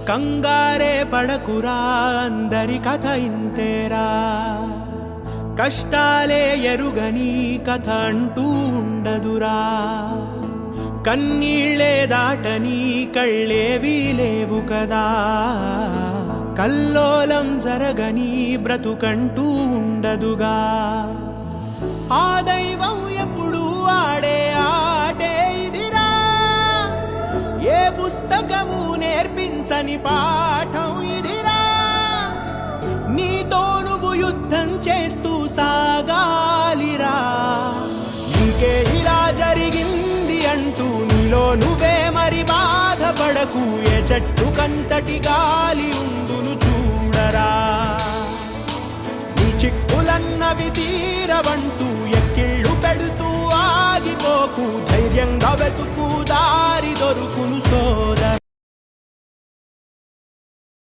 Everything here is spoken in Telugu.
కంగారే పడకురా అందరి కథ ఇంతేరా, కష్టాలే ఎరుగని కథ అంటూ ఉండదురా, కన్నీళ్ళే దాటని కళ్ళేవీ లేవు కదా, కల్లోలం జరగని బ్రతుకంటూ ఉండదుగా. ఆ దైవం ఎప్పుడు ఆడే ఆటే ఇదిరా, ఏ పుస్తకము నేర్పించని పాఠం ఇదిరా, నీతో నువ్వు యుద్ధం చేస్తూ సాగాలిరా. ఇంకే ఇలా జరిగింది అంటూ నీలో నువ్వే మరి బాధపడకు, ఏ చెట్టు కంతటి గాలి ఉండును చూడరా, నీ చిక్కులన్నవి తీరవంటూ ఎక్కిళ్ళు పెడుతూ ఆగిపోకు, ధైర్యంగా వెతుకు దారి దొరుకును సోదరా.